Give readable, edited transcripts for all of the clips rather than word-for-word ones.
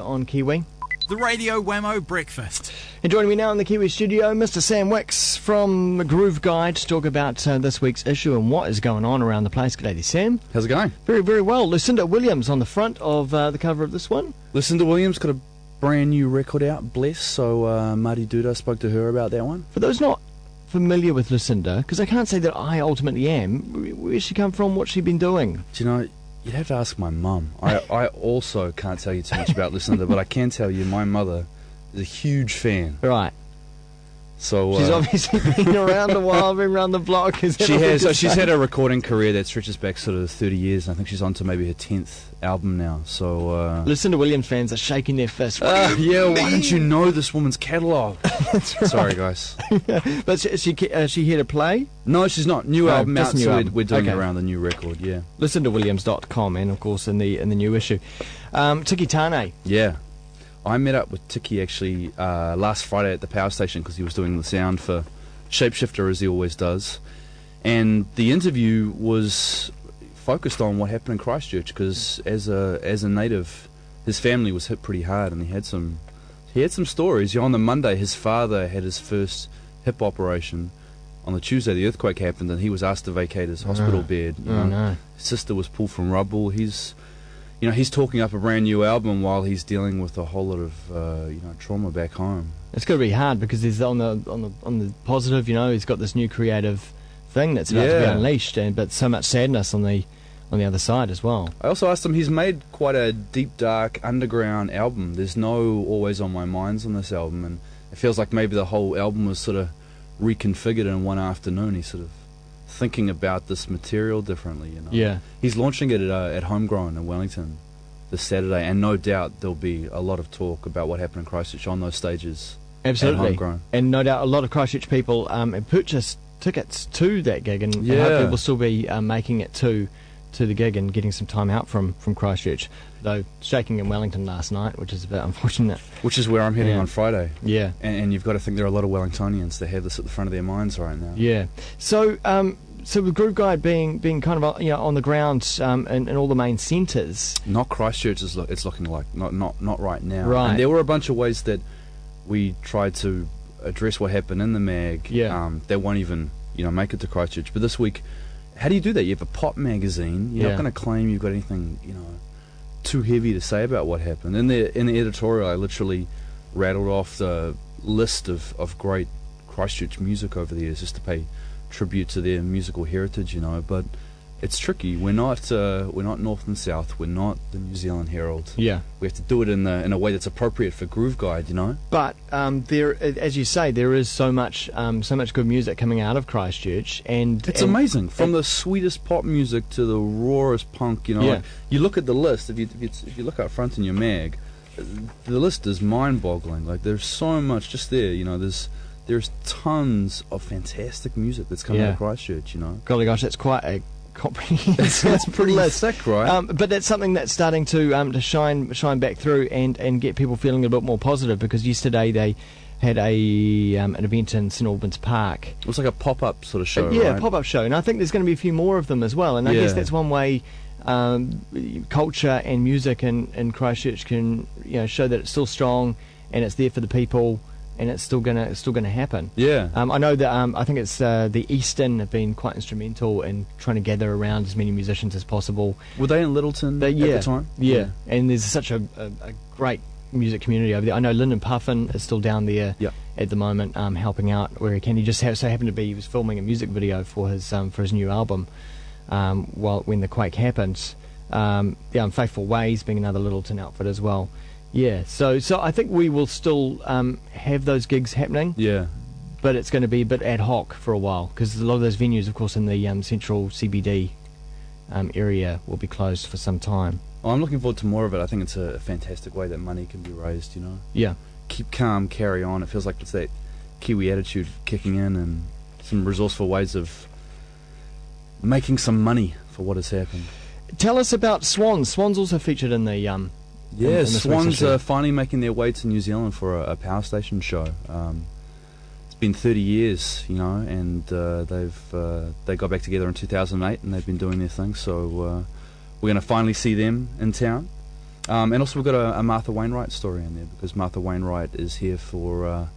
On Kiwi. The Radio Wammo Breakfast. And joining me now in the Kiwi studio, Mr. Sam Wicks from the Groove Guide to talk about this week's issue and what is going on around the place. G'day there, Sam. How's it going? Very, very well. Lucinda Williams on the front of the cover of this one. Lucinda Williams got a brand new record out, Bless, so Marty Duda spoke to her about that one. For those not familiar with Lucinda, because I can't say that I ultimately am, where's she come from, what's she been doing? Do you know, you'd have to ask my mum. I also can't tell you too much about Lucinda, but I can tell you my mother is a huge fan. Right. So she's obviously been around a while, been around the block. She has. So she's had a recording career that stretches back sort of 30 years. I think she's on to maybe her 10th album now. So Lucinda Williams fans are shaking their fists. Yeah, why don't you know this woman's catalogue? That's right. Sorry, guys. But is she here to play? No, she's not. New album out, so album. we're doing it around the new record, yeah. LucindaWilliams.com, and of course in the new issue. Tiki Tane. Yeah. I met up with Tiki actually last Friday at the power station because he was doing the sound for Shapeshifter, as he always does. And the interview was focused on what happened in Christchurch because as a native, his family was hit pretty hard, and he had some stories. On the Monday, his father had his first hip operation. On the Tuesday, the earthquake happened, and he was asked to vacate his hospital bed. No. His sister was pulled from rubble. He's talking up a brand new album while he's dealing with a whole lot of trauma back home. It's got to be hard because he's on the positive. He's got this new creative thing that's about to be unleashed, but so much sadness on the other side as well. I also asked him. He's made quite a deep, dark, underground album. There's no Always on My Minds on this album, and it feels like maybe the whole album was sort of reconfigured in one afternoon. He's sort of thinking about this material differently, Yeah. He's launching it at Homegrown in Wellington this Saturday, and no doubt there'll be a lot of talk about what happened in Christchurch on those stages. Absolutely. At Homegrown. And no doubt a lot of Christchurch people have purchased tickets to that gig, and hopefully we'll still be making it to the gig and getting some time out from Christchurch, though shaking in Wellington last night, which is a bit unfortunate. Which is where I'm heading on Friday. Yeah. And you've got to think there are a lot of Wellingtonians that have this at the front of their minds right now. Yeah. So the Groove Guide being kind of on the ground in all the main centres. Not Christchurch it's looking like not right now. Right. And there were a bunch of ways that we tried to address what happened in the mag. Yeah. That won't even make it to Christchurch. But this week, how do you do that? You have a pop magazine. You're not going to claim you've got anything too heavy to say about what happened. In the editorial, I literally rattled off the list of great Christchurch music over the years just to pay tribute to their musical heritage, but it's tricky. We're not North and South. We're not the New Zealand Herald. Yeah, we have to do it in a way that's appropriate for Groove Guide, But there, as you say, there is so much good music coming out of Christchurch, and it's amazing. From the sweetest pop music to the rawest punk. Like, you look at the list. If you look up front in your mag, the list is mind-boggling. Like, there's so much just there. There's tons of fantastic music that's coming out of Christchurch, Golly gosh, that's quite a comprehensive That's pretty list. sick, right? But that's something that's starting to shine back through and get people feeling a bit more positive, because yesterday they had an event in St Albans Park. It was like a pop-up sort of show, right? A pop-up show, and I think there's going to be a few more of them as well, and I guess that's one way culture and music in Christchurch can show that it's still strong and it's there for the people, and it's still gonna happen. Yeah. I know that I think it's the Eastern have been quite instrumental in trying to gather around as many musicians as possible. Were they in Littleton at the time? Yeah. And there's such a great music community over there. I know Lyndon Puffin is still down there at the moment, helping out where he can. He just so happened to be, he was filming a music video for his new album when the quake happened. Unfaithful Ways being another Littleton outfit as well. Yeah, so I think we will still have those gigs happening. Yeah, but it's going to be a bit ad hoc for a while, because a lot of those venues, of course, in the central CBD area will be closed for some time. I'm looking forward to more of it. I think it's a fantastic way that money can be raised. Yeah. Keep calm, carry on. It feels like it's that Kiwi attitude kicking in, and some resourceful ways of making some money for what has happened. Tell us about Swans. Swans also featured in the Swans are finally making their way to New Zealand for a power station show. It's been 30 years, and they got back together in 2008, and they've been doing their thing. So we're going to finally see them in town. And also we've got a Martha Wainwright story in there, because Martha Wainwright is here for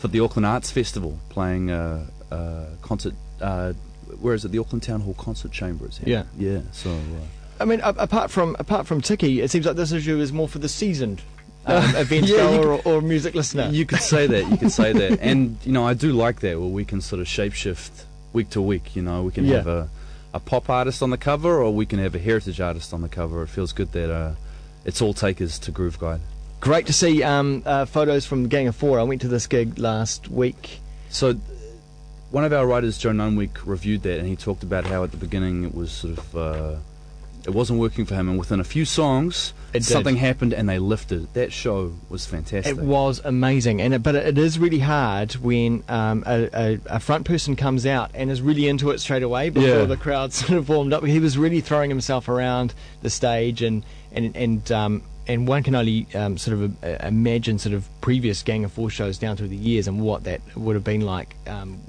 the Auckland Arts Festival, playing a concert. Where is it? The Auckland Town Hall Concert Chamber. It's here. Yeah. So. I mean, apart from Tiki, it seems like this issue is more for the seasoned event goer or music listener. You could say that. And I do like that, where we can sort of shapeshift week to week. We can have a pop artist on the cover, or we can have a heritage artist on the cover. It feels good that it's all takers to Groove Guide. Great to see photos from Gang of Four. I went to this gig last week. So one of our writers, Joe Nunwick, reviewed that, and he talked about how at the beginning it was sort of it wasn't working for him, and within a few songs something happened and they lifted. That show was fantastic. It was amazing, but it is really hard when a front person comes out and is really into it straight away before the crowd sort of warmed up. He was really throwing himself around the stage, and one can only sort of imagine sort of previous Gang of Four shows down through the years and what that would have been like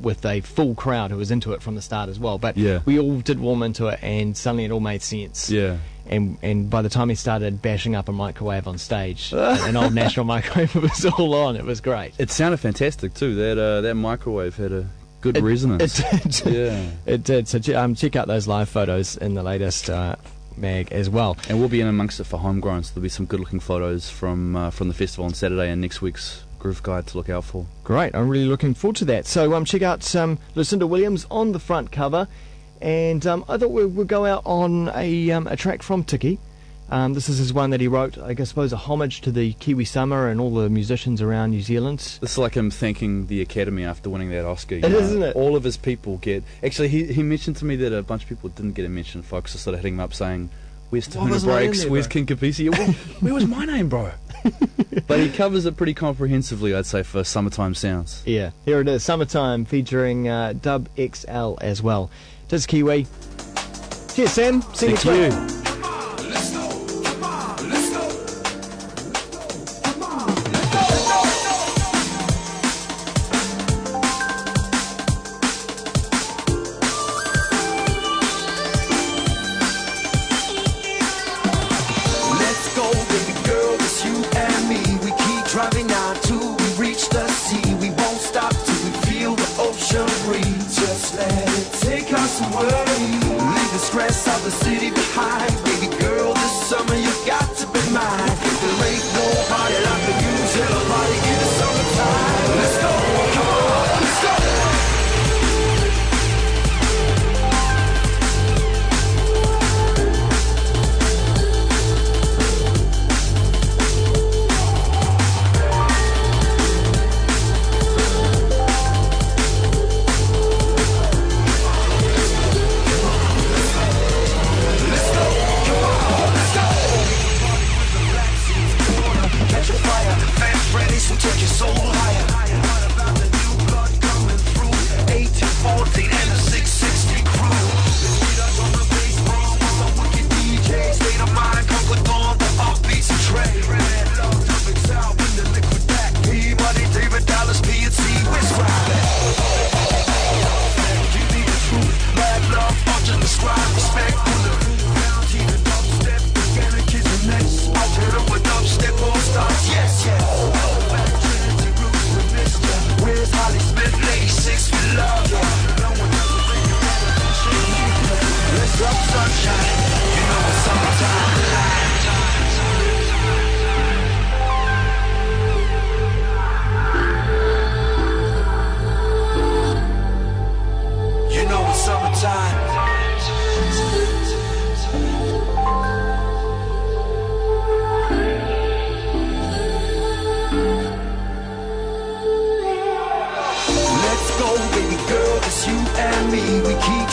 with a full crowd who was into it from the start as well. But we all did warm into it, and suddenly it all made sense. Yeah. And by the time he started bashing up a microwave on stage, an old National microwave was all on. It was great. It sounded fantastic too. That microwave had a good resonance. It did. It did. So check out those live photos in the latest mag as well. And we'll be in amongst it for Homegrown, so there'll be some good looking photos from the festival on Saturday and next week's Groove Guide to look out for. Great, I'm really looking forward to that. So check out Lucinda Williams on the front cover, and I thought we'll go out on a track from Tiki. This is his one that he wrote, I suppose, a homage to the Kiwi summer and all the musicians around New Zealand. This is like him thanking the Academy after winning that Oscar. Isn't it? All of his people get... Actually, he mentioned to me that a bunch of people didn't get a mention. Folks are sort of hitting him up saying, where's Tuna Breaks, where's King Capisi? Well, where was my name, bro? But he covers it pretty comprehensively, I'd say, for Summertime Sounds. Yeah, here it is, Summertime, featuring Dub XL as well. This is Kiwi. Cheers, Sam. See you next week. Thank you. Driving out till we reach the sea. We won't stop till we feel the ocean breeze. Just let it take us away. Leave the stress of the city behind. Baby girl, this summer you've got to be mine. There ain't nobody like you. Tell a party in the summertime. Let's go, come on, let's go.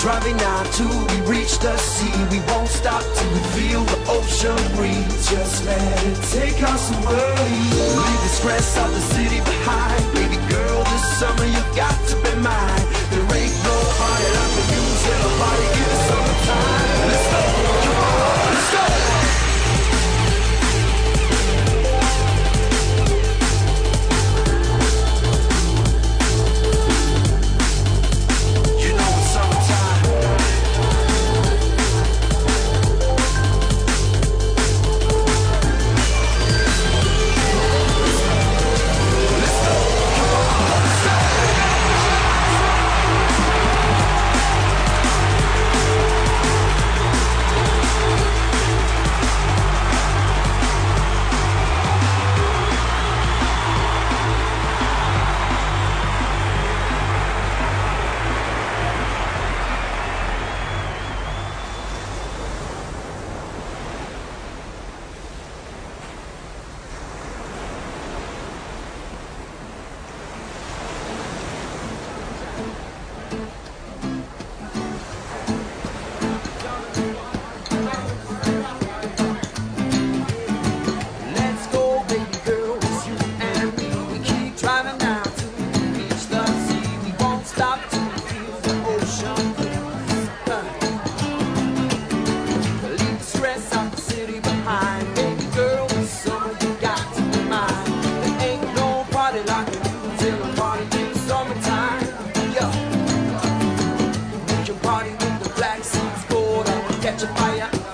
Driving out till we reach the sea. We won't stop till we feel the ocean breeze. Just let it take us away. Leave the stress of the city behind. Baby girl, this summer you've got to be mine. There ain't nobody like you. Tell a party in the summertime. Let's go, come on, let's go.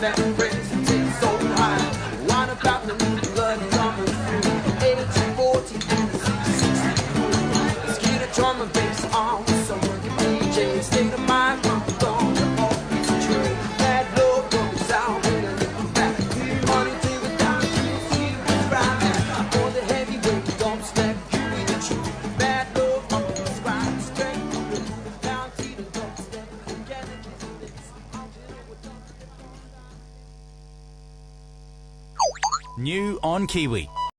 that friends and take so high. What about the new blood coming through? 1840 and 1664. Let's get a drum and bass on some DJ. State of mind, I'm gonna always trade. Bad love goes out when I look back. Money till the down, see what's right. For the heavyweight, don't step, you in the truth. Bad love, I'm gonna ride straight. Down to the don't step, get it, New on Kiwi.